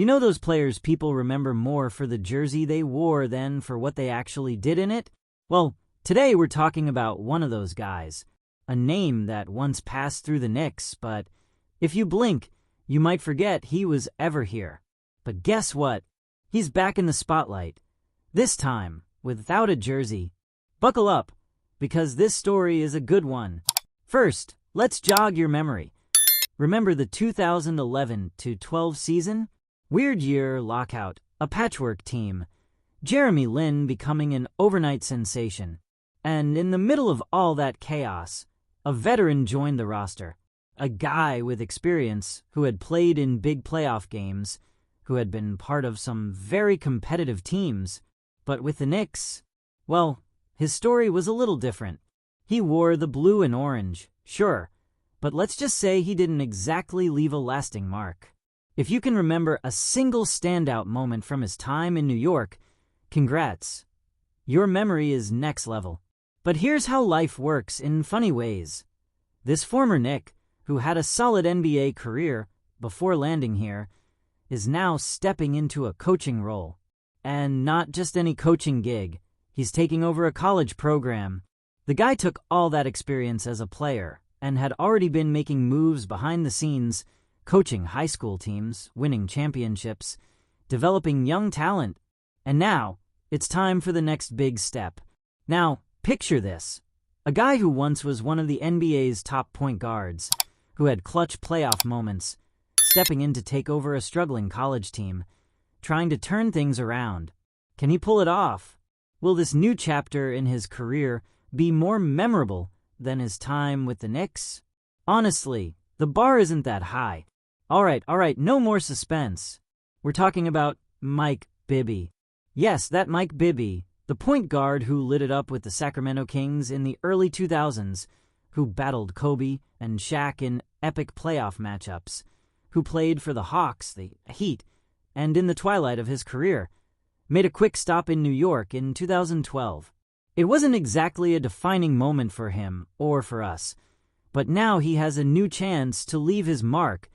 You know those players people remember more for the jersey they wore than for what they actually did in it? Well, today we're talking about one of those guys. A name that once passed through the Knicks, but if you blink, you might forget he was ever here. But guess what? He's back in the spotlight. This time, without a jersey. Buckle up, because this story is a good one. First, let's jog your memory. Remember the 2011-12 season? Weird year, lockout, a patchwork team. Jeremy Lin becoming an overnight sensation. And in the middle of all that chaos, a veteran joined the roster. A guy with experience who had played in big playoff games, who had been part of some very competitive teams. But with the Knicks, well, his story was a little different. He wore the blue and orange, sure, but let's just say he didn't exactly leave a lasting mark. If you can remember a single standout moment from his time in New York, congrats. Your memory is next level. But here's how life works in funny ways. This former Knick, who had a solid NBA career before landing here, is now stepping into a coaching role. And not just any coaching gig. He's taking over a college program. The guy took all that experience as a player and had already been making moves behind the scenes, coaching high school teams, winning championships, developing young talent. And now, it's time for the next big step. Now, picture this. A guy who once was one of the NBA's top point guards, who had clutch playoff moments, stepping in to take over a struggling college team, trying to turn things around. Can he pull it off? Will this new chapter in his career be more memorable than his time with the Knicks? Honestly, the bar isn't that high. All right, no more suspense. We're talking about Mike Bibby. Yes, that Mike Bibby, the point guard who lit it up with the Sacramento Kings in the early 2000s, who battled Kobe and Shaq in epic playoff matchups, who played for the Hawks, the Heat, and in the twilight of his career, made a quick stop in New York in 2012. It wasn't exactly a defining moment for him or for us, but now he has a new chance to leave his mark,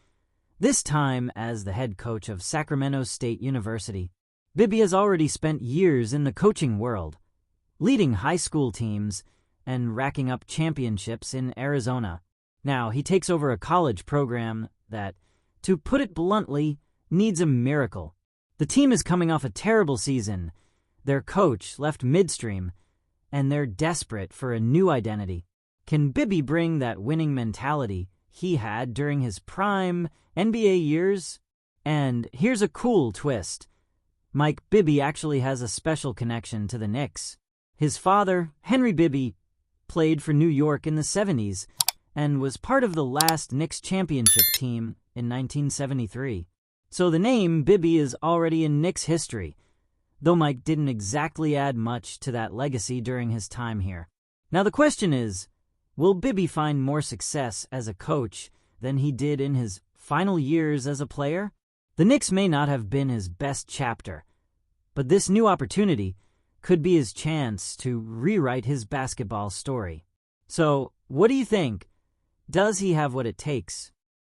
this time as the head coach of Sacramento State University. Bibby has already spent years in the coaching world, leading high school teams and racking up championships in Arizona. Now he takes over a college program that, to put it bluntly, needs a miracle. The team is coming off a terrible season. Their coach left midstream, and they're desperate for a new identity. Can Bibby bring that winning mentality he had during his prime NBA years? And here's a cool twist. Mike Bibby actually has a special connection to the Knicks. His father, Henry Bibby, played for New York in the 70s and was part of the last Knicks championship team in 1973. So the name Bibby is already in Knicks history, though Mike didn't exactly add much to that legacy during his time here. Now the question is, will Bibby find more success as a coach than he did in his final years as a player? The Knicks may not have been his best chapter, but this new opportunity could be his chance to rewrite his basketball story. So, what do you think? Does he have what it takes